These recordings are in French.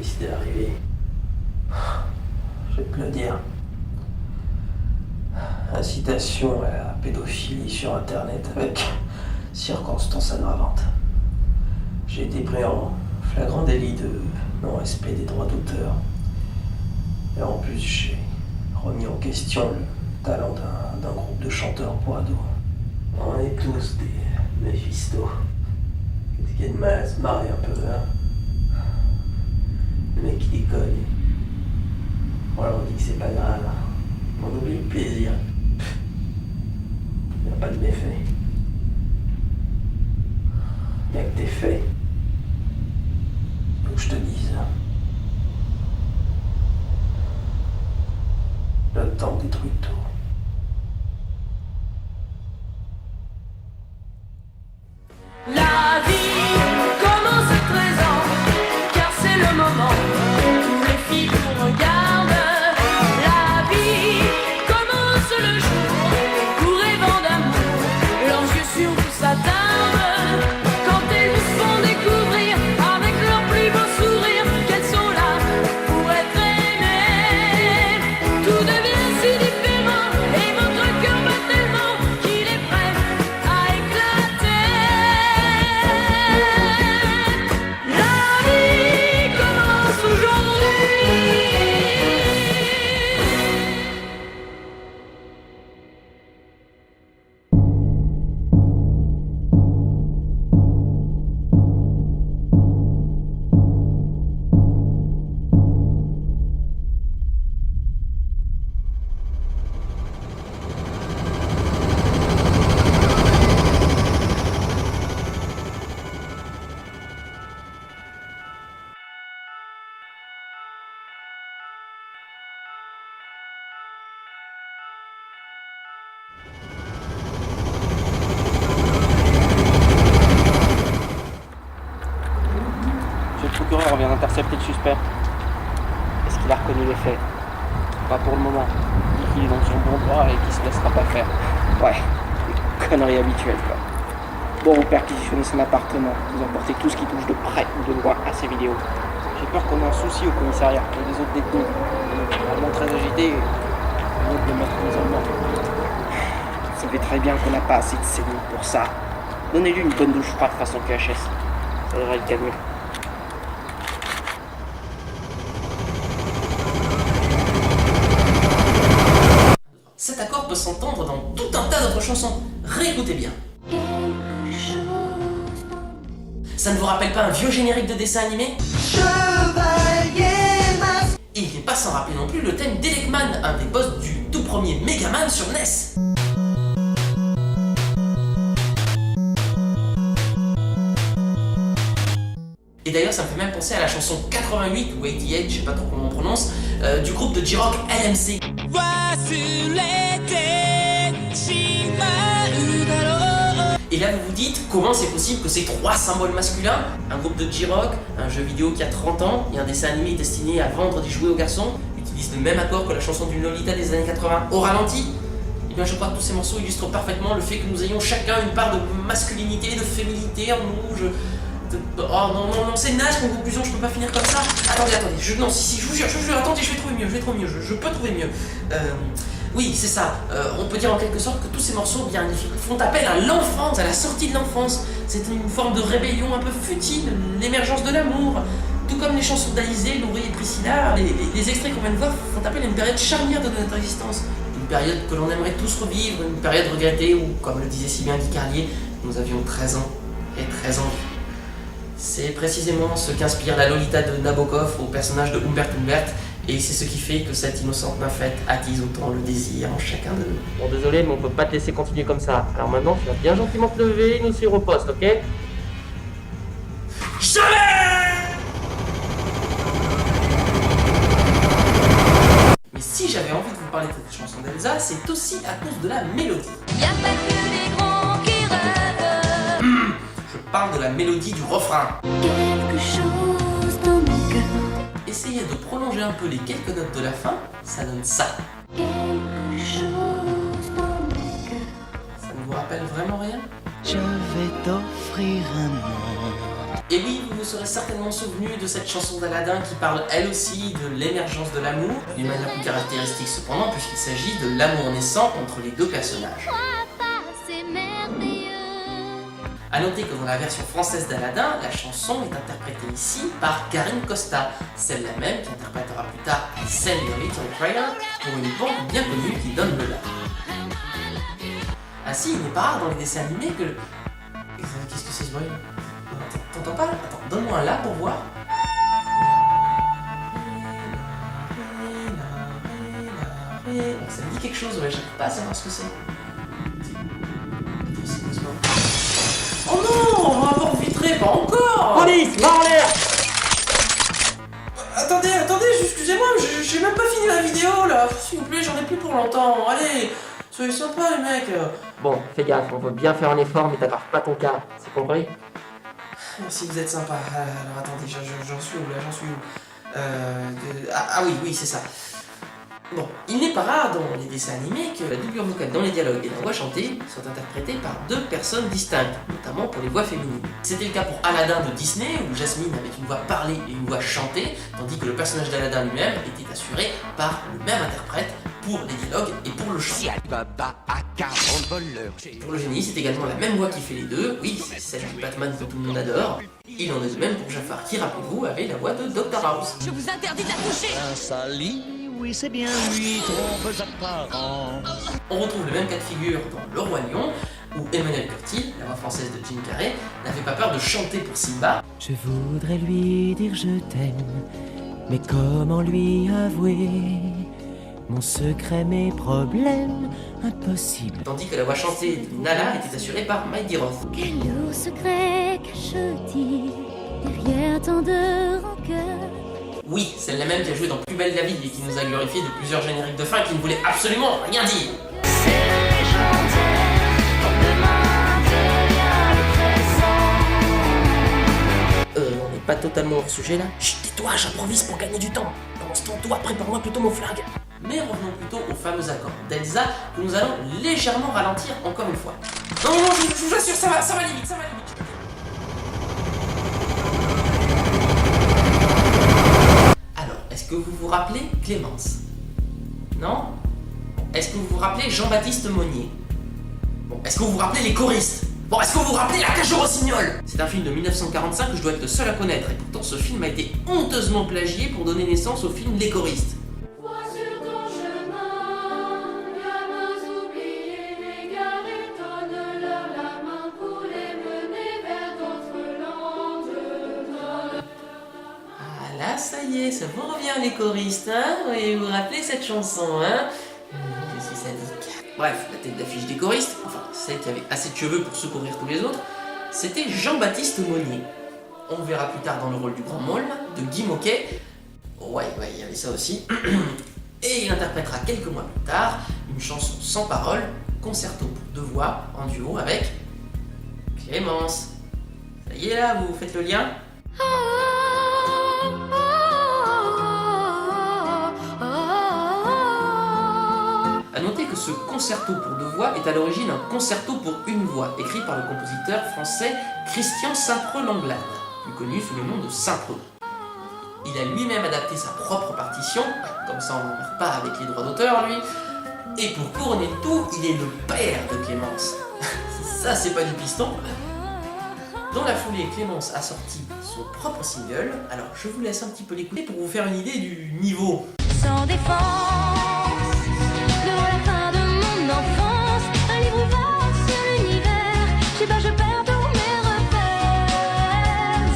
décidé d'arriver. Je vais te le dire. Incitation à la pédophilie sur internet avec circonstances aggravantes. J'ai été pris en flagrant délit de non-respect des droits d'auteur. Et en plus, j'ai remis en question le talent d'un groupe de chanteurs pour ados. On est tous des Méphisto. Qu'est-ce qu'il y a de mal à se marrer un peu, hein? Le mec qui déconne. Voilà, on dit que c'est pas grave. On oublie le plaisir. Il n'y a pas de méfait. Il n'y a que des faits. Faut que je te dise. Le temps détruit tout. La vie commence à 13 ans, car c'est le moment où les filles vous regardent. La vie commence le jour où rêvant d'amour, leurs yeux sur vous s'attardent. Quand elles vous font découvrir avec leur plus beau sourire qu'elles sont là pour être aimées, tout devient si différent et votre cœur bat tellement qu'il est prêt à éclater. La vie commence aujourd'hui. Monsieur le procureur vient d'intercepter le suspect. Est-ce qu'il a reconnu les faits? Pas pour le moment. Il dit qu'il est dans son bon droit et qu'il se laissera pas faire. Ouais, des conneries habituelles quoi. Bon, vous perquisitionnez son appartement. Vous emportez tout ce qui touche de près ou de loin à ces vidéos. J'ai peur qu'on ait un souci au commissariat. Il y a des autres détenus. Vraiment très agités. On de mettre en isolement. Vous savez très bien qu'on n'a pas assez de cellules pour ça. Donnez-lui une bonne douche froide façon QHS. Ça devrait le calmer. Cet accord peut s'entendre dans tout un tas d'autres chansons. Réécoutez bien. Ça ne vous rappelle pas un vieux générique de dessin animé? Et il n'est pas sans rappeler non plus le thème d'Elecman, un des boss du tout premier Megaman sur NES. Et d'ailleurs, ça me fait même penser à la chanson 88 ou 88, je sais pas trop comment on prononce, du groupe de J-Rock LMC. Et là, vous vous dites, comment c'est possible que ces trois symboles masculins, un groupe de J-Rock, un jeu vidéo qui a 30 ans et un dessin animé destiné à vendre des jouets aux garçons, utilisent le même accord que la chanson d'une Lolita des années 80 au ralenti? Eh bien, je crois que tous ces morceaux illustrent parfaitement le fait que nous ayons chacun une part de masculinité, de féminité en nous. Oh non, non, non, c'est naze comme conclusion, je peux pas finir comme ça. Attendez, non, si, je vous jure, attendez, je vais trouver mieux, je peux trouver mieux. Oui, c'est ça, on peut dire en quelque sorte que tous ces morceaux bien, ils font appel à l'enfance, à la sortie de l'enfance. C'est une forme de rébellion un peu futile, l'émergence de l'amour. Tout comme les chansons d'Alizée, Laurie et Priscilla, les extraits qu'on vient de voir font appel à une période charnière de notre existence. Une période que l'on aimerait tous revivre, une période regrettée où, comme le disait si bien Guy Carlier, nous avions 13 ans et 13 ans. C'est précisément ce qu'inspire la Lolita de Nabokov au personnage de Humbert Humbert, et c'est ce qui fait que cette innocente nymphette attise autant le désir en chacun de nous. Bon, désolé, mais on peut pas te laisser continuer comme ça. Alors maintenant, tu vas bien gentiment te lever et nous suivre au poste, ok? Jamais! Mais si j'avais envie de vous parler de cette chanson d'Elsa, c'est aussi à cause de la mélodie. Y a pas que les grands qui rêvent. Je parle de la mélodie du refrain. Quelque chose dans mon cœur. Essayez de prolonger un peu les quelques notes de la fin, ça donne ça. Quelque chose dans mon cœur. Ça ne vous rappelle vraiment rien? Je vais t'offrir un monde Et oui, vous vous serez certainement souvenu de cette chanson d'Aladin qui parle elle aussi de l'émergence de l'amour, d'une manière plus caractéristique cependant puisqu'il s'agit de l'amour naissant entre les deux personnages. A noter que dans la version française d'Aladin, la chanson est interprétée ici par Karine Costa, celle-là même qui interprétera plus tard I Send Your Little Prayer pour une bande bien connue qui donne le la. Ainsi, il n'est pas rare dans les dessins animés que... Qu'est-ce que c'est ce bruit? T'entends pas? Attends, donne-moi un la pour voir. Bon, ça me dit quelque chose, ouais, j'arrive pas à savoir ce que c'est. Oh non, rapport vitré, pas encore. Police, va en l'air! Attendez, excusez-moi, j'ai même pas fini la vidéo là. S'il vous plaît, j'en ai plus pour longtemps. Allez, soyez sympas les mecs. Bon, fais gaffe, on veut bien faire un effort, mais t'aggraves pas ton cas, c'est compris? Merci, vous êtes sympa. Alors attendez, j'en suis où là? J'en suis où? Ah oui, c'est ça. Bon, il n'est pas rare dans les dessins animés que la doublure vocale dans les dialogues et la voix chantée sont interprétées par deux personnes distinctes, notamment pour les voix féminines. C'était le cas pour Aladdin de Disney, où Jasmine avait une voix parlée et une voix chantée, tandis que le personnage d'Aladin lui-même était assuré par le même interprète pour les dialogues et pour le chant. Pour le génie, c'est également la même voix qui fait les deux, oui, c'est celle du Batman que tout le monde adore. Il en est de même pour Jafar, qui, rappelez-vous, avait la voix de Dr House. Je vous interdis de la toucher. Oui, c'est bien lui, trompes apparents. On retrouve le même cas de figure dans Le Roi Lion, où Emmanuel Curtil, la voix française de Jim Carrey, n'avait pas peur de chanter pour Simba. Je voudrais lui dire je t'aime, mais comment lui avouer mon secret, mes problèmes, impossible. Tandis que la voix chantée de Nala était assurée par Mighty Roth. Quel lourd secret cache-t-il derrière tant de rancœur? Oui, celle-là même qui a joué dans Plus belle la vie et qui nous a glorifié de plusieurs génériques de fin qui ne voulaient absolument rien dire. C'est légendaire, comme demain devient le présent. On n'est pas totalement hors sujet là. Chut, tais-toi, j'improvise pour gagner du temps. Pendant ce temps, toi, prépare-moi plutôt mon flag. Mais revenons plutôt aux fameux accords d'Elsa que nous allons légèrement ralentir encore une fois. Non, je vous assure, ça va aller vite, Est-ce que vous vous rappelez Clémence? Non? Est-ce que vous vous rappelez Jean-Baptiste Monnier? Bon, est-ce que vous vous rappelez les choristes? Bon, est-ce que vous vous rappelez La Cage aux Rossignols? C'est un film de 1945 que je dois être le seul à connaître, et pourtant ce film a été honteusement plagié pour donner naissance au film Les choristes. Vois sur ton chemin, gamins oubliés, égarés, donne-leur la main pour les mener vers d'autres landes. Ah là, ça y est, ça vous revient les choristes, hein? Oui, vous vous rappelez cette chanson, hein? Je suis sadique. Bref, la tête d'affiche des choristes, enfin celle qui avait assez de cheveux pour secourir tous les autres, c'était Jean-Baptiste Monnier. On le verra plus tard dans le rôle du Grand Maulne, de Guy Moquet. Ouais, il y avait ça aussi. Et il interprétera quelques mois plus tard une chanson sans paroles, concerto pour deux voix, en duo avec Clémence. Ça y est là, vous faites le lien? A noter que ce concerto pour deux voix est à l'origine un concerto pour une voix, écrit par le compositeur français Christian Saint-Preux-Langlade, plus connu sous le nom de Saint-Preux. Il a lui-même adapté sa propre partition, comme ça on n'emmerde pas avec les droits d'auteur lui, et pour couronner le tout, il est le père de Clémence. Ça c'est pas du piston. Dans la foulée, Clémence a sorti son propre single, alors je vous laisse un petit peu l'écouter pour vous faire une idée du niveau. Sans défense, devant la fin de mon enfance, un livre ouvert sur l'univers, je sais pas, je perds tous mes repères.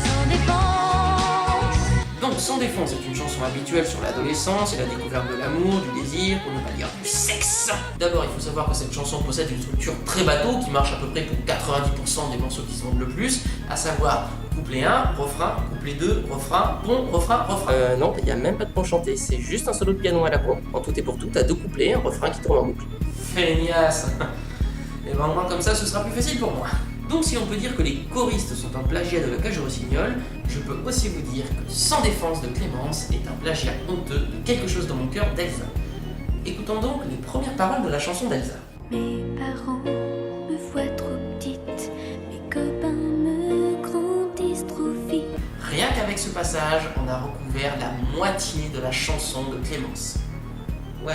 Sans défense. Donc Sans défense est une chanson habituelle sur l'adolescence et la découverte de l'amour, du désir, pour ne pas dire du sexe. D'abord, il faut savoir que cette chanson possède une structure très bateau qui marche à peu près pour 90% des morceaux qui se vendent le plus, à savoir couplet 1, refrain, couplet 2, refrain, pont, refrain, refrain. Non, il n'y a même pas de pont chanté, c'est juste un solo de piano à la con. En tout et pour tout, t'as deux couplets, un refrain qui tourne en boucle. Feignasse. Et ben au moins comme ça, ce sera plus facile pour moi. Donc si on peut dire que les choristes sont un plagiat de La Cage aux Rossignols, je peux aussi vous dire que Sans défense de Clémence est un plagiat honteux de Quelque chose dans mon cœur d'Elsa. Écoutons donc les premières paroles de la chanson d'Elsa. Mes parents me voient trop petite, mes copains me grandissent trop vite. passage, on a recouvert la moitié de la chanson de Clémence. Ouais.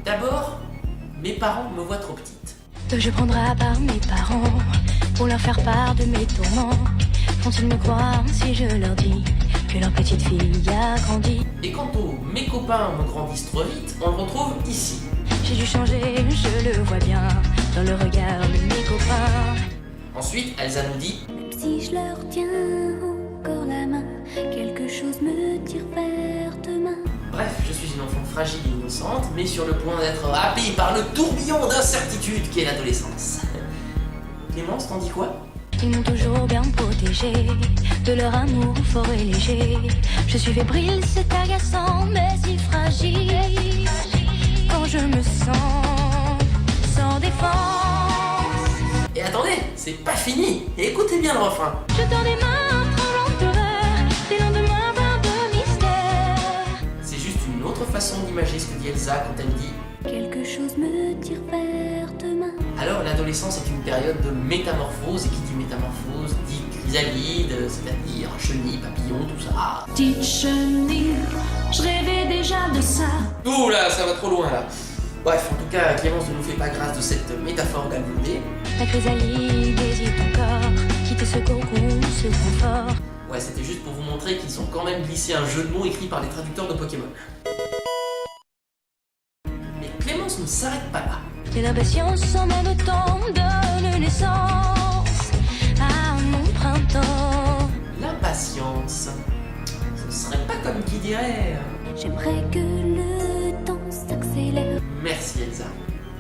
D'abord, mes parents me voient trop petite. Je prendrai à part mes parents pour leur faire part de mes tourments. Vont-ils me croire si je leur dis que leur petite fille a grandi? Et quant aux mes copains me grandissent trop vite, on le retrouve ici. J'ai dû changer, je le vois bien, dans le regard de mes copains. Ensuite, Elsa nous dit Même si je leur tiens encore la main, quelque chose me tire vers demain. bref, je suis une enfant fragile et innocente, mais sur le point d'être happée par le tourbillon d'incertitude qu'est l'adolescence. Clémence, t'en dis quoi? Ils m'ont toujours bien protégé de leur amour fort et léger. Je suis fébrile, c'est agaçant, mais si fragile. Quand je me sens sans défense. Et attendez, c'est pas fini. Et écoutez bien le refrain. Je tends des mains tremblantes d'horreur, des lendemains pleins de mystère. C'est juste une autre façon d'imager ce que dit Elsa quand elle dit Quelque chose me tire vers demain. alors l'adolescence est une période de métamorphose, et qui dit métamorphose dit chrysalide, c'est-à-dire chenille, papillon, tout ça. Petite chenille, je rêvais déjà de ça. Ouh là, ça va trop loin là. Bref, en tout cas, Clémence ne nous fait pas grâce de cette métaphore galvaudée. La chrysalide hésite encore, quitter ce cocon, ce confort. Ouais, c'était juste pour vous montrer qu'ils ont quand même glissé un jeu de mots écrit par les traducteurs de Pokémon. Mais Clémence ne s'arrête pas là. Et l'impatience en même temps donne naissance à mon printemps. L'impatience, ce serait pas comme qui dirait... J'aimerais que le temps s'accélère. Merci Elsa.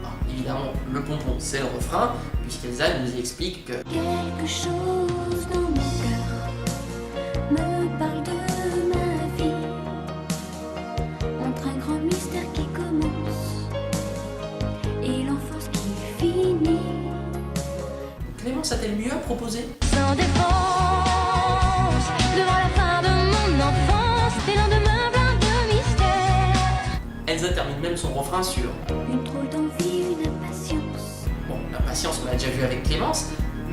Bon, évidemment, le pompon, c'est le refrain, puisqu'Elsa nous explique que... Quelque chose dans mon cœur me parle de ma vie, entre un grand mystère qui commence et l'enfance qui finit. Clémence a-t-elle mieux à proposer? Sans défense, devant la fin de mon enfance, des lendemains pleins de mystère. Elsa termine même son refrain sur... Une drôle d'envie, une impatience, Bon, l'impatience, on l'a déjà vu avec Clémence,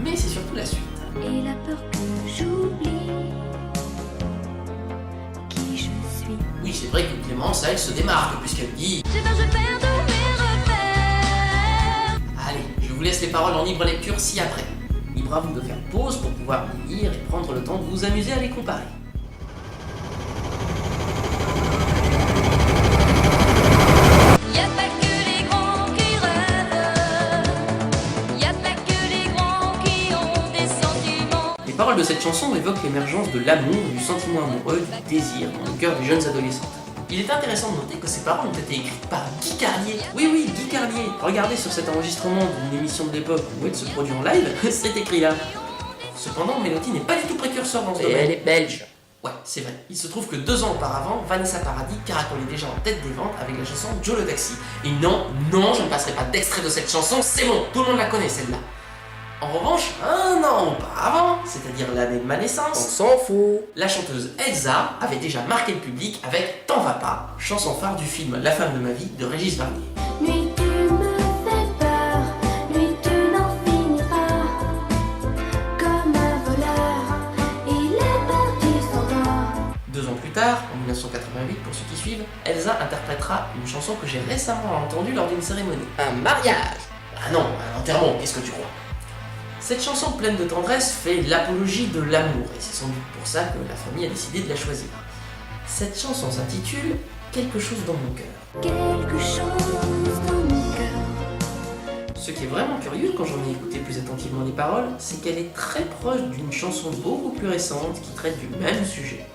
mais c'est surtout la suite. et la peur que j'oublie qui je suis. Oui, c'est vrai que Clémence, elle se démarque, puisqu'elle dit... J'ai peur, je perds tous mes repères. Allez, je vous laisse les paroles en libre lecture ci-après. Libre à vous de faire pause pour pouvoir les lire et prendre le temps de vous amuser à les comparer. Y a pas que les grands qui rêvent, y a pas que les grands qui ont des sentiments. Les paroles de cette chanson évoquent l'émergence de l'amour, du sentiment amoureux, du désir dans le cœur des jeunes adolescentes. Il est intéressant de noter que ces paroles ont été écrites par Guy Carlier. Oui, Guy Carlier. Regardez sur cet enregistrement d'une émission de l'époque où elle se produit en live, c'est écrit là. Cependant, Mélodie n'est pas du tout précurseur dans ce domaine. elle est belge. Ouais, c'est vrai. Il se trouve que 2 ans auparavant, Vanessa Paradis caracolait déjà en tête des ventes avec la chanson Joe le Taxi. Et non, je ne passerai pas d'extrait de cette chanson, c'est bon, tout le monde la connaît celle-là. En revanche, un an auparavant, c'est-à-dire l'année de ma On naissance, s'en fout. la chanteuse Elsa avait déjà marqué le public avec T'en vas pas, chanson phare du film La femme de ma vie de Régis Varnier. Nuit, tu me fais peur, nuit, tu n'en finis pas. Comme un voleur, il est parti sans mort. 2 ans plus tard, en 1988 pour ceux qui suivent, Elsa interprétera une chanson que j'ai récemment entendue lors d'une cérémonie. Un mariage. Ah non, un enterrement, qu'est-ce que tu crois? Cette chanson pleine de tendresse fait l'apologie de l'amour, et c'est sans doute pour ça que la famille a décidé de la choisir. Cette chanson s'intitule Quelque chose dans mon cœur. Quelque chose dans mon cœur. Ce qui est vraiment curieux quand j'en ai écouté plus attentivement les paroles, c'est qu'elle est très proche d'une chanson beaucoup plus récente qui traite du même sujet.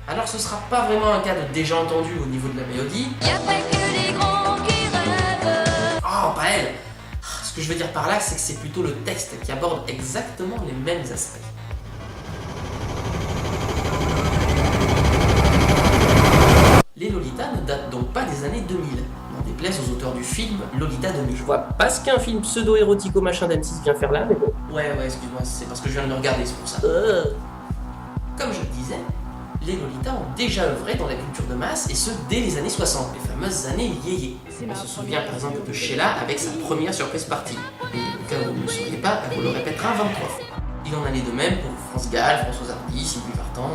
Alors ce sera pas vraiment un cas de déjà entendu au niveau de la mélodie. Y a pas que les grands qui rêvent. Oh, pas elle! Ce que je veux dire par là, c'est que c'est plutôt le texte qui aborde exactement les mêmes aspects. Les Lolita ne datent donc pas des années 2000, n'en déplaise aux auteurs du film Lolita 2000. Je vois pas ce qu'un film pseudo-érotico machin d'M6 vient faire là, mais bon. Ouais, excuse-moi, c'est parce que je viens de le regarder, c'est pour ça. Comme je le disais, les Lolita ont déjà œuvré dans la culture de masse, et ce dès les années 60, les fameuses années yéyé. On se souvient par exemple de Sheila avec sa première surprise party. Et au cas où vous ne le sauriez pas, elle vous le répétera 23 fois. Il en allait de même pour France Gall, Françoise Hardy, Sylvie Vartan.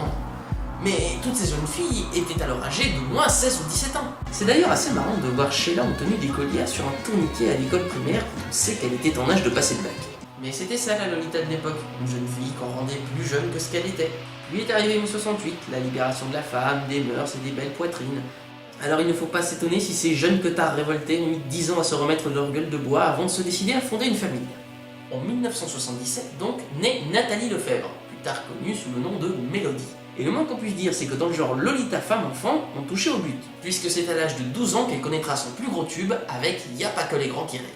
Mais toutes ces jeunes filles étaient alors âgées d'au moins 16 ou 17 ans. C'est d'ailleurs assez marrant de voir Sheila en tenue d'écolière sur un tourniquet à l'école primaire quand on sait qu'elle était en âge de passer le bac. Mais c'était ça la Lolita de l'époque, une jeune fille qu'on rendait plus jeune que ce qu'elle était. Puis est arrivé 68, la libération de la femme, des mœurs et des belles poitrines. Alors il ne faut pas s'étonner si ces jeunes queutards révoltés ont mis 10 ans à se remettre de leur gueule de bois avant de se décider à fonder une famille. En 1977 donc, naît Nathalie Lefebvre, plus tard connue sous le nom de Mélodie. Et le moins qu'on puisse dire, c'est que dans le genre Lolita femme-enfant, on touchait au but, puisque c'est à l'âge de 12 ans qu'elle connaîtra son plus gros tube avec Y'a pas que les grands qui rêvent.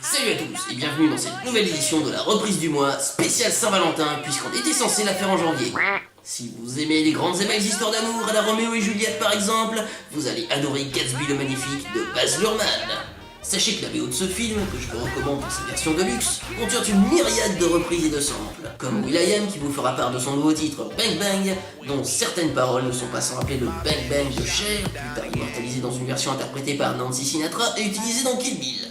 Salut à tous et bienvenue dans cette nouvelle édition de la reprise du mois spéciale Saint-Valentin, puisqu'on était censé la faire en janvier. Si vous aimez les grandes et belles histoires d'amour à la Roméo et Juliette par exemple, vous allez adorer Gatsby le Magnifique de Baz Luhrmann. Sachez que la BO de ce film, que je vous recommande pour sa version de luxe, contient une myriade de reprises et de samples, comme will.i.am qui vous fera part de son nouveau titre Bang Bang, dont certaines paroles ne sont pas sans rappeler le Bang Bang de Cher, plus tard immortalisé dans une version interprétée par Nancy Sinatra et utilisée dans Kill Bill.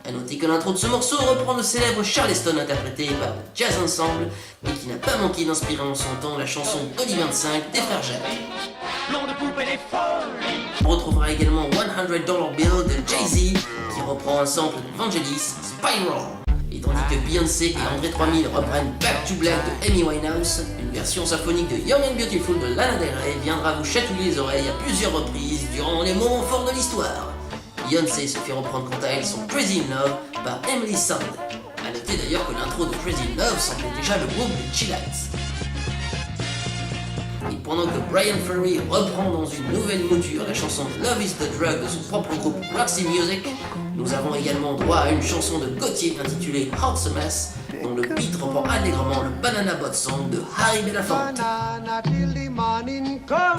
A noter que l'intro de ce morceau reprend le célèbre Charleston interprété par le Jazz Ensemble et qui n'a pas manqué d'inspirer en son temps la chanson Oli 25 des frères Jacques. On retrouvera également $100 Bill de Jay-Z qui reprend un sample de Vangelis, Spiral. Et tandis que Beyoncé et André 3000 reprennent Back to Black de Amy Winehouse, une version symphonique de Young and Beautiful de Lana Del Rey viendra vous chatouiller les oreilles à plusieurs reprises durant les moments forts de l'histoire. Beyoncé se fait reprendre quant à elle son Crazy in Love par Emily Sand. A noter d'ailleurs que l'intro de Crazy in Love semblait déjà le groupe de Chillax. Et pendant que Brian Ferry reprend dans une nouvelle mouture la chanson Love is the Drug de son propre groupe Roxy Music, nous avons également droit à une chanson de Gautier intitulée Hearts a Mess, dont le beat reprend allègrement le Banana Boat Song de Harry Belafonte.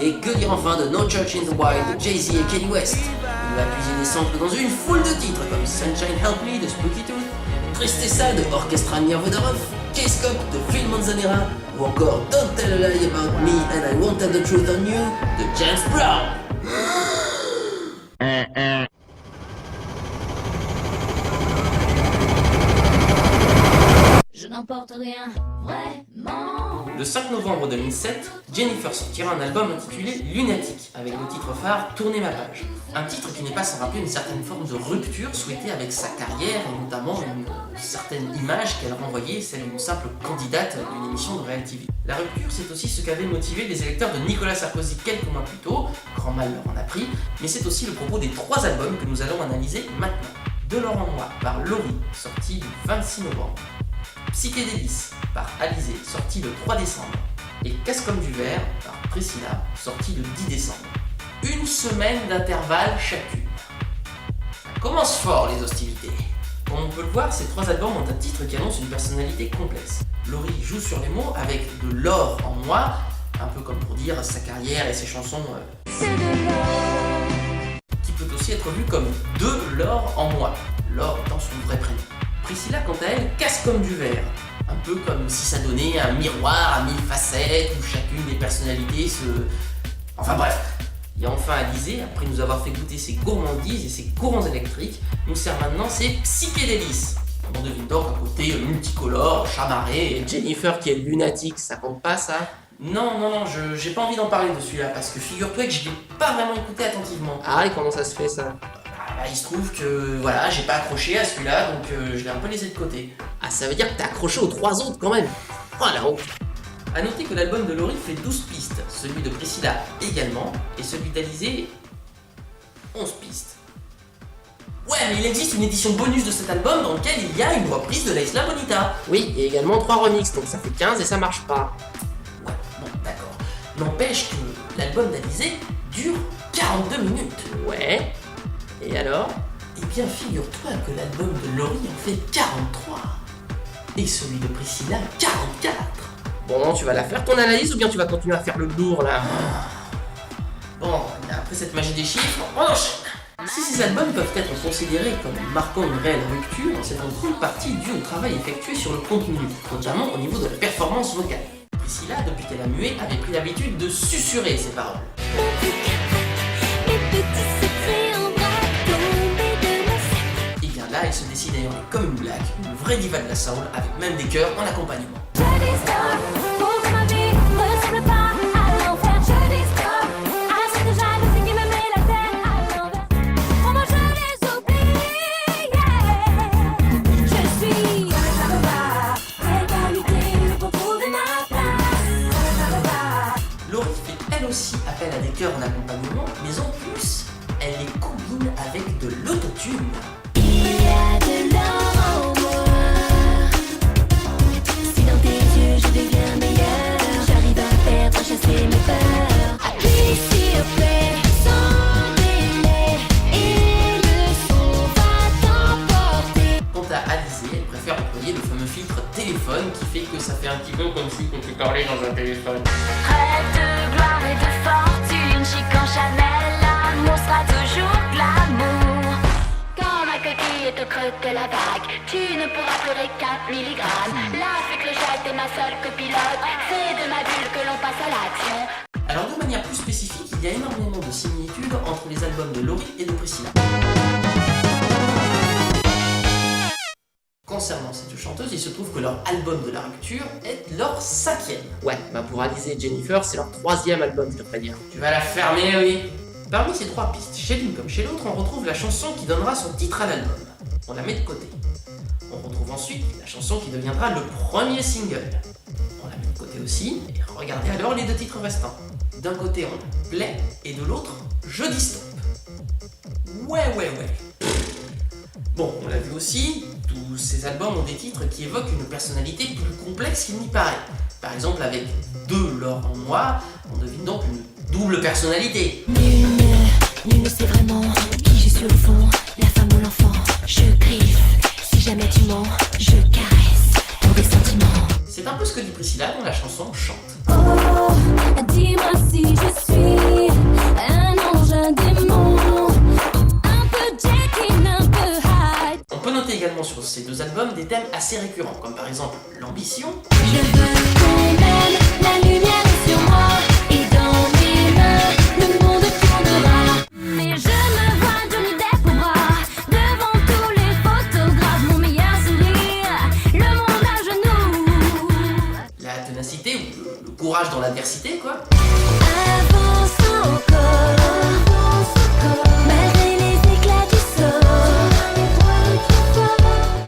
Et que dire enfin de No Church in the Wild de Jay-Z et Kanye West. Il va puiser des samples dans une foule de titres comme Sunshine Help Me de Spooky Tooth, Tristessa de Orchestra Nirvodorov, Case Cop de Phil Manzanera, ou encore Don't Tell a Lie About Me and I Won't Tell the Truth on You de James Brown. Je n'emporte rien, vraiment. Le 5 novembre 2007, Jennifer sortira un album intitulé Lunatic, avec le titre phare Tournez ma page. Un titre qui n'est pas sans rappeler une certaine forme de rupture souhaitée avec sa carrière et notamment une certaine image qu'elle renvoyait, celle d'une simple candidate d'une émission de Real TV. La rupture, c'est aussi ce qu'avaient motivé les électeurs de Nicolas Sarkozy quelques mois plus tôt, grand mal leur en a pris, mais c'est aussi le propos des 3 albums que nous allons analyser maintenant. De l'or en moi par Laurie, sorti le 26 novembre. Psychédélis par Alizé, sorti le 3 décembre, et Casse comme du verre par Priscilla, sorti le 10 décembre. Une semaine d'intervalle chacune. Ça commence fort les hostilités. Comme on peut le voir, ces 3 albums ont un titre qui annonce une personnalité complexe. Laurie joue sur les mots avec de l'or en moi, un peu comme pour dire sa carrière et ses chansons C'est de l'or. qui peut aussi être vu comme de l'or en moi, l'or étant son vrai prénom. Priscilla, quant à elle, casse comme du verre. Un peu comme si ça donnait un miroir à 1000 facettes où chacune des personnalités se... Enfin bref. Et enfin Alizé, après nous avoir fait goûter ses gourmandises et ses courants électriques, nous sert maintenant ses psychédélis. On devine donc un côté multicolore, chamarré, et Jennifer qui est lunatique, ça compte pas ça? Non, j'ai pas envie d'en parler de celui-là, parce que figure-toi que je l'ai pas vraiment écouté attentivement. Ah, et comment ça se fait ça? Il se trouve que voilà, j'ai pas accroché à celui-là, donc je l'ai un peu laissé de côté. Ah, ça veut dire que t'as accroché aux 3 autres quand même. Oh la honte. A noter que l'album de Laurie fait 12 pistes, celui de Priscilla également, et celui d'Alizé 11 pistes. Ouais, mais il existe une édition bonus de cet album dans lequel il y a une reprise de La Isla Bonita. Oui, et également 3 remixes, donc ça fait 15 et ça marche pas. Ouais, bon, d'accord. N'empêche que l'album d'Alizé dure 42 minutes. Ouais. Et alors? Eh bien, figure-toi que l'album de Laurie en fait 43. Et celui de Priscilla 44. Bon, tu vas la faire ton analyse ou bien tu vas continuer à faire le lourd là? Bon, après cette magie des chiffres, on enchaîne. Si ces albums peuvent être considérés comme marquant une réelle rupture, c'est en grande partie dû au travail effectué sur le contenu, notamment au niveau de la performance vocale. Priscilla, depuis qu'elle a mué, avait pris l'habitude de susurrer ses paroles. comme une blague, une vraie diva de la soul, avec même des chœurs en accompagnement. Je dis stop, pour que ma vie ressemble pas à l'enfer. Je dis stop, à cette jalousie qui me met la tête à l'envers. Oh moi je les oublie, yeah. Je suis égalité pour trouver ma place. Laurie fait elle aussi appel à des chœurs en accompagnement, mais en plus, elle les combine avec de l'autotune. Il y a de l'or en moi. Si dans tes yeux je deviens meilleur, j'arrive à perdre, à chasser mes peurs. Appuie sur play, sans délai, et le son va t'emporter. Quant à Alizée, elle préfère employer le fameux filtre téléphone qui fait que ça fait un petit peu comme si on te parlait dans un téléphone. Rêve de gloire et de fortune, chic en Chanel, l'amour sera toujours glamour. Quand ma coquille est au creux de la vague, tu ne pourras pleurer qu'un milligramme. La fée clochette est ma seule copilote, c'est de ma bulle que l'on passe à l'action. Alors de manière plus spécifique, il y a énormément de similitudes entre les albums de Laurie et de Priscilla. Concernant ces deux chanteuses, il se trouve que leur album de la rupture est leur 5e. Ouais, bah pour Alizée et Jennifer, c'est leur 3e album, je devrais dire. Tu vas la fermer, oui. Parmi ces 3 pistes, chez l'une comme chez l'autre, on retrouve la chanson qui donnera son titre à l'album. On la met de côté. On retrouve ensuite la chanson qui deviendra le premier single. On la met de côté aussi, et regardez alors les 2 titres restants. D'un côté on a Play, et de l'autre, Je dis stop. Ouais. Bon, on l'a vu aussi, tous ces albums ont des titres qui évoquent une personnalité plus complexe qu'il n'y paraît. Par exemple, avec 2 Laure en moi, on devine donc une double personnalité. Nul ne sait vraiment qui je suis au fond, la femme ou l'enfant. Je griffe, si jamais tu mens, je caresse pour des sentiments. C'est un peu ce que dit Priscilla dans la chanson Chante. Oh, dis-moi si je suis un ange, un démon, un peu Jekyll, un peu Hyde. On peut noter également sur ces 2 albums des thèmes assez récurrents, comme par exemple l'ambition. Je veux qu'on m'aime, la lumière est sur moi, et dans mes mains, le monde tournera. Mais je me vois Johnny Depp au bras, devant tous les photographes, mon meilleur sourire, le monde à genoux. La ténacité ou le courage dans l'adversité, quoi. Avance encore, malgré les éclats du sort.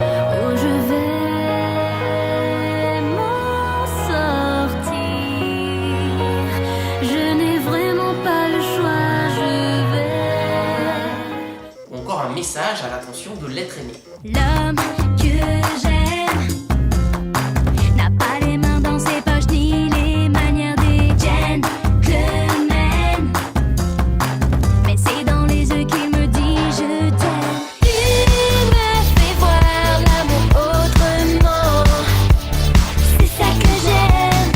Oh, je vais m'en sortir. Je n'ai vraiment pas le choix, je vais. Ou encore un message à l'attention de l'être aimé. L'homme que j'aime n'a pas les mains dans ses poches ni les manières des gentlemen. Mais c'est dans les yeux qu'il me dit je t'aime. Il me fait voir l'amour autrement. C'est ça que j'aime.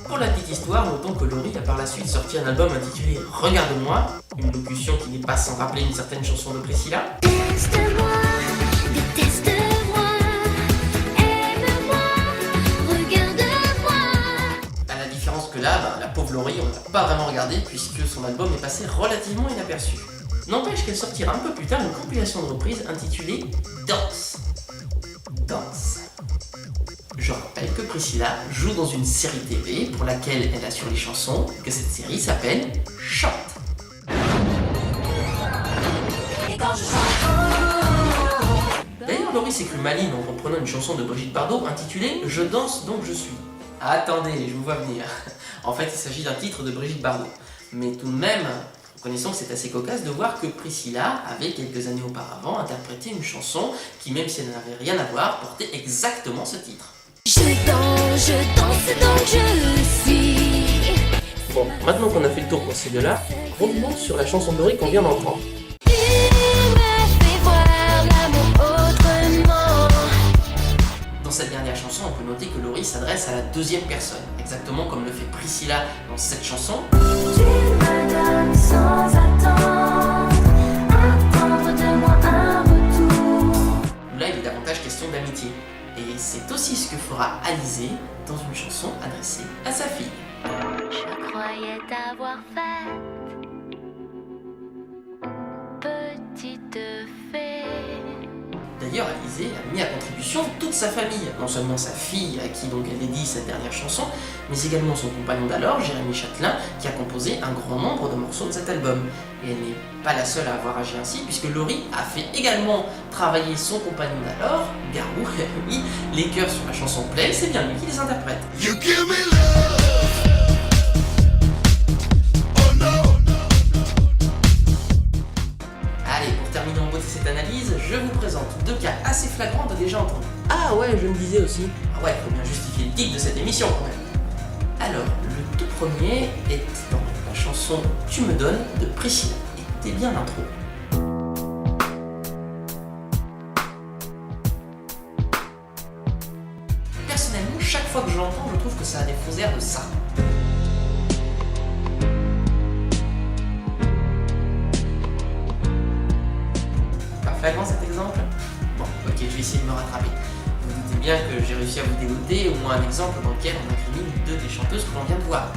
Pour la petite histoire, notons que Laurie a par la suite sorti un album intitulé Regarde-moi, une locution qui n'est pas sans rappeler une certaine chanson de Priscilla. Teste-moi, déteste-moi, aime-moi, regarde-moi. À la différence que là, la pauvre Laurie, on l'a pas vraiment regardé puisque son album est passé relativement inaperçu. N'empêche qu'elle sortira un peu plus tard une compilation de reprises intitulée Danse. Je rappelle que Priscilla joue dans une série TV pour laquelle elle assure les chansons et que cette série s'appelle Chante. D'ailleurs, Laurie s'est crue maligne en reprenant une chanson de Brigitte Bardot intitulée Je danse donc je suis. Attendez, je vous vois venir. En fait, il s'agit d'un titre de Brigitte Bardot. Mais tout de même, reconnaissons que c'est assez cocasse de voir que Priscilla avait quelques années auparavant interprété une chanson qui, même si elle n'avait rien à voir, portait exactement ce titre. Je danse donc je suis. Bon, maintenant qu'on a fait le tour pour ces deux-là, revenons sur la chanson de Laurie qu'on vient d'entendre. Il me fait voir l'amour autrement. Dans cette dernière chanson, on peut noter que Laurie s'adresse à la 2e personne, exactement comme le fait Priscilla dans cette chanson. Tu me donnes sans attendre de moi un retour. Là, il est davantage question d'amitié. Et c'est aussi ce que fera Alizée dans une chanson adressée à sa fille. Je croyais t'avoir fait petite fée. d'ailleurs, Alizée a mis à contribution toute sa famille, non seulement sa fille à qui donc elle dédie cette dernière chanson, mais également son compagnon d'alors, Jérémy Chatelain, qui a composé un grand nombre de morceaux de cet album. Et elle n'est pas la seule à avoir agi ainsi, puisque Laurie a fait également travailler son compagnon d'alors, Garou, oui, les chœurs sur la chanson Play, c'est bien lui qui les interprète. You give me love. Oh no. Allez, pour terminer en beauté cette analyse, je vous présente 2 cas assez flagrants de déjà entendus. Ah ouais, je me disais aussi. Ah ouais, faut bien justifier le titre de cette émission quand même. Alors, le tout premier est dans la chanson Tu me donnes de Priscilla. Écoutez bien l'intro. Personnellement, chaque fois que je l'entends, je trouve que ça a des faux airs de ça. Pas flagrant cet exemple? Bon, ok, je vais essayer de me rattraper. Vous vous doutez bien que j'ai réussi à vous dégoûter au moins un exemple dans lequel on incrimine 2 des chanteuses que l'on vient de voir.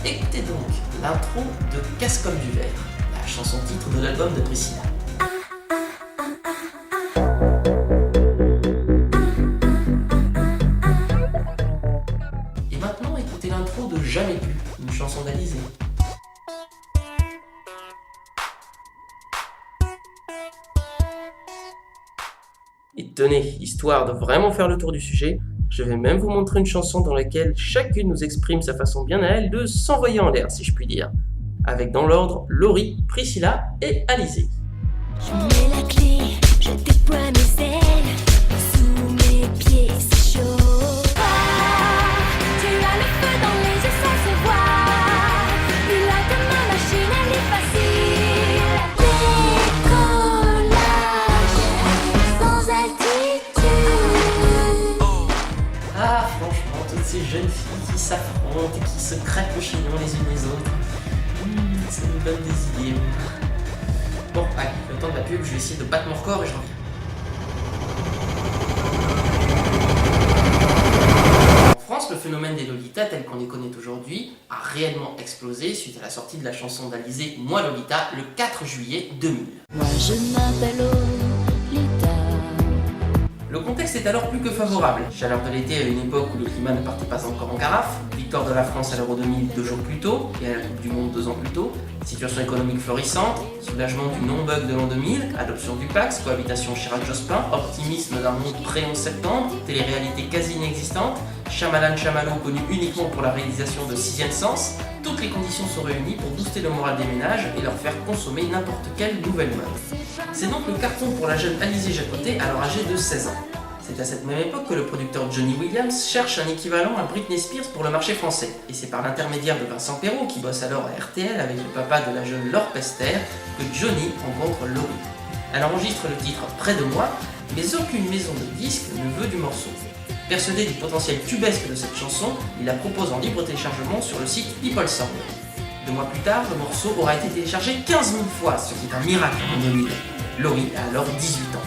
Écoutez donc l'intro de Casse comme du verre, la chanson titre de l'album de Priscilla. Et maintenant écoutez l'intro de Jamais plus, une chanson d'Alizée. Et tenez, histoire de vraiment faire le tour du sujet, je vais même vous montrer une chanson dans laquelle chacune nous exprime sa façon bien à elle de s'envoyer en l'air, si je puis dire. Avec dans l'ordre Laurie, Priscilla et Alizée. Je mets la clé, je déploie mes ailes. Sous mes pieds, c'est chaud. Ah, tu as le feu dans les yeux, ça se voit. Pilote ma machine, elle est facile. Décollage sans altitude. Ah, franchement, toutes ces jeunes filles qui s'affrontent et qui se crêpent le chignon les unes les autres. Ça nous donne des idées. Bon, allez, le temps de la pub, je vais essayer de battre mon record et je reviens. En France, le phénomène des Lolita tel qu'on les connaît aujourd'hui a réellement explosé suite à la sortie de la chanson d'Alizée Moi Lolita le 4 juillet 2000. Moi je m'appelle Lolita. Le contexte est alors plus que favorable. Chaleur de l'été à une époque où le climat ne partait pas encore en carafe, victoire de la France à l'Euro 2000 2 jours plus tôt et à la Coupe du Monde 2 ans plus tôt, situation économique florissante, soulagement du non-bug de l'an 2000, adoption du Pax, cohabitation Chirac-Jospin, optimisme d'un monde pré-11 septembre, télé-réalité quasi inexistante, Shyamalan Chamallow connu uniquement pour la réalisation de Sixième Sens, toutes les conditions sont réunies pour booster le moral des ménages et leur faire consommer n'importe quelle nouvelle mode. C'est donc le carton pour la jeune Alizée Jacottet, alors âgée de 16 ans. C'est à cette même époque que le producteur Johnny Williams cherche un équivalent à Britney Spears pour le marché français. Et c'est par l'intermédiaire de Vincent Perrault, qui bosse alors à RTL avec le papa de la jeune Laure Pester, que Johnny rencontre Laurie. Elle enregistre le titre Près de moi, mais aucune maison de disques ne veut du morceau. Persuadé du potentiel tubesque de cette chanson, il la propose en libre téléchargement sur le site People Sound. 2 mois plus tard, le morceau aura été téléchargé 15 000 fois, ce qui est un miracle en 2000. Laurie a alors 18 ans.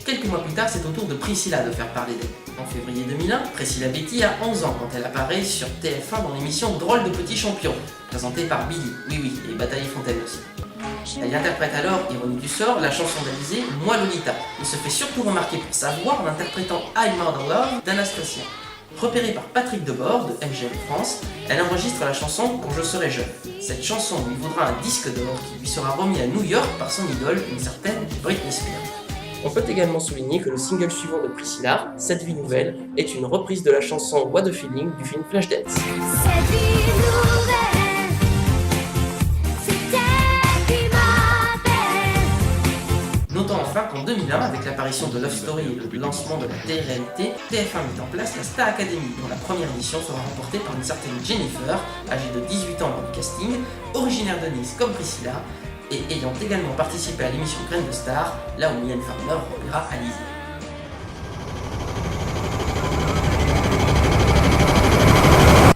Quelques mois plus tard, c'est au tour de Priscilla de faire parler d'elle. En février 2001, Priscilla Betty a 11 ans quand elle apparaît sur TF1 dans l'émission Drôle de petit champion, présentée par Billy, oui, et Bataille Fontaine aussi. Elle interprète alors, ironie du sort, la chanson d'Alizée Moi Lolita, et se fait surtout remarquer pour sa voix en interprétant I'm Mother Love d'Anastasia. Repérée par Patrick Debord de MGM France, elle enregistre la chanson Quand je serai jeune. Cette chanson lui vaudra un disque d'or qui lui sera remis à New York par son idole, une certaine Britney Spears. On peut également souligner que le single suivant de Priscilla, Cette vie nouvelle, est une reprise de la chanson What a Feeling du film Flashdance. Cette vie nouvelle, c'est elle qui m'appelle. Notons enfin qu'en 2001, avec l'apparition de Love Story et le lancement de la télé-réalité, TF1 met en place la Star Academy, dont la première édition sera remportée par une certaine Jennifer, âgée de 18 ans lors du casting, originaire de Nice comme Priscilla, et ayant également participé à l'émission Graines de Star, là où Mylène Farmer repérera Alizée.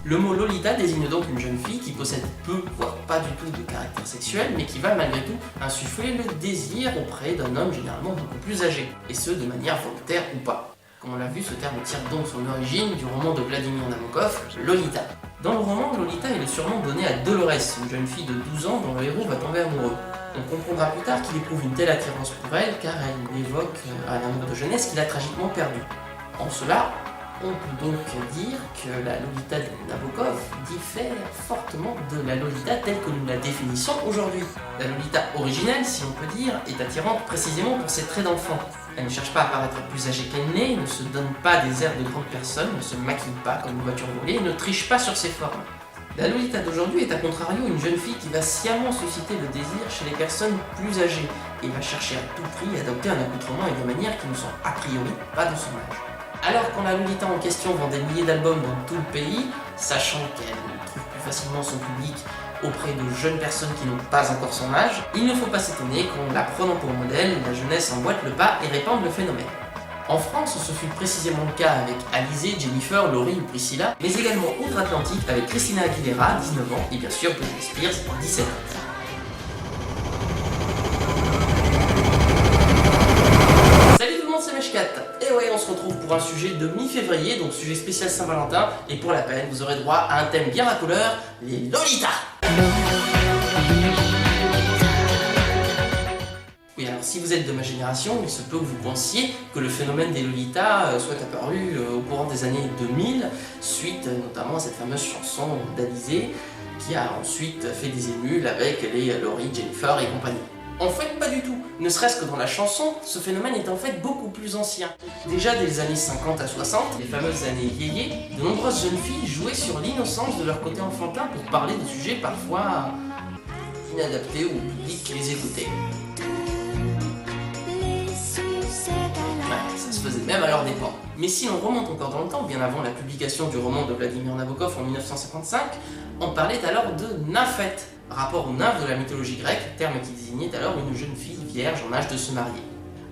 Le mot Lolita désigne donc une jeune fille qui possède peu, voire pas du tout de caractère sexuel, mais qui va malgré tout insuffler le désir auprès d'un homme généralement beaucoup plus âgé, et ce de manière volontaire ou pas. Comme on l'a vu, ce terme tire donc son origine du roman de Vladimir Nabokov, Lolita. Dans le roman, Lolita est le surnom donné à Dolores, une jeune fille de 12 ans dont le héros va tomber amoureux. On comprendra plus tard qu'il éprouve une telle attirance pour elle car elle lui évoque un amour de jeunesse qu'il a tragiquement perdu. En cela, on peut donc dire que la Lolita de Nabokov diffère fortement de la Lolita telle que nous la définissons aujourd'hui. La Lolita originelle, si on peut dire, est attirante précisément pour ses traits d'enfant. Elle ne cherche pas à paraître plus âgée qu'elle n'est, ne se donne pas des airs de grande personne, ne se maquille pas comme une voiture volée et ne triche pas sur ses formes. La Lolita d'aujourd'hui est à contrario une jeune fille qui va sciemment susciter le désir chez les personnes plus âgées et va chercher à tout prix à adopter un accoutrement et des manières qui ne sont a priori pas de son âge. Alors quand la Lolita en question vend des milliers d'albums dans tout le pays, sachant qu'elle trouve plus facilement son public auprès de jeunes personnes qui n'ont pas encore son âge, il ne faut pas s'étonner qu'en la prenant pour modèle, la jeunesse emboîte le pas et répande le phénomène. En France, ce fut précisément le cas avec Alizée, Jennifer, Laurie ou Priscilla, mais également outre-Atlantique avec Christina Aguilera, 19 ans, et bien sûr Britney Spears, 17 ans. Salut tout le monde, c'est Meshkat. Et ouais, on se retrouve pour un sujet de mi-février, donc sujet spécial Saint-Valentin, et pour la peine, vous aurez droit à un thème bien racoleur, les Lolitas. Oui, alors si vous êtes de ma génération, il se peut que vous pensiez que le phénomène des Lolitas soit apparu au courant des années 2000, suite notamment à cette fameuse chanson d'Alizée, qui a ensuite fait des émules avec les Laurie, Jennifer et compagnie. En fait, pas du tout. Ne serait-ce que dans la chanson, ce phénomène est en fait beaucoup plus ancien. Déjà dès les années 50 à 60, les fameuses années yéyé, de nombreuses jeunes filles jouaient sur l'innocence de leur côté enfantin pour parler de sujets parfois inadaptés au public qui les écoutait. Ouais, ça se faisait même à leur dépens. Mais si l'on remonte encore dans le temps, bien avant la publication du roman de Vladimir Nabokov en 1955, on parlait alors de nymphette, rapport aux nymphes de la mythologie grecque, terme qui désignait alors une jeune fille vierge en âge de se marier.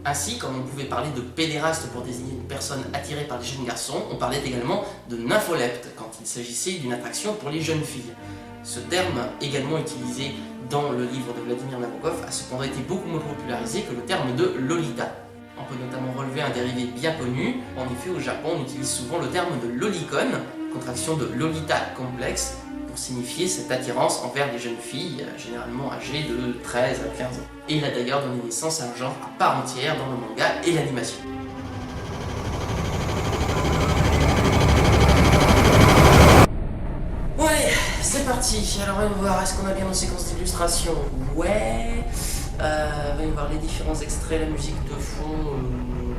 Ainsi, comme on pouvait parler de pédéraste pour désigner une personne attirée par les jeunes garçons, on parlait également de nympholepte quand il s'agissait d'une attraction pour les jeunes filles. Ce terme, également utilisé dans le livre de Vladimir Nabokov, a cependant été beaucoup moins popularisé que le terme de Lolita. On peut notamment relever un dérivé bien connu. En effet, au Japon, on utilise souvent le terme de lolicon, contraction de Lolita complexe, pour signifier cette attirance envers les jeunes filles, généralement âgées de 13 à 15 ans. Et il a d'ailleurs donné naissance à un genre à part entière dans le manga et l'animation. Ouais, c'est parti. Alors on va voir, est-ce qu'on a bien nos séquences d'illustration? Ouais. On va y voir les différents extraits, la musique de fond.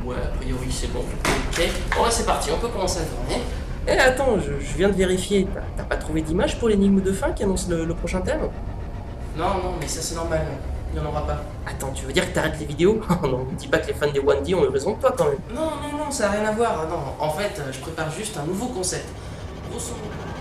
Ouais, a priori c'est bon. Ok. Bon, ouais, c'est parti, on peut commencer à tourner. Eh attends, je viens de vérifier, t'as pas trouvé d'image pour l'énigme de fin qui annonce le prochain thème? Non, mais ça c'est normal, il n'y en aura pas. Attends, tu veux dire que t'arrêtes les vidéos? Non, dis pas que les fans des One D ont eu raison de toi quand même. Non, ça n'a rien à voir, non, en fait, je prépare juste un nouveau concept. Grosso modo.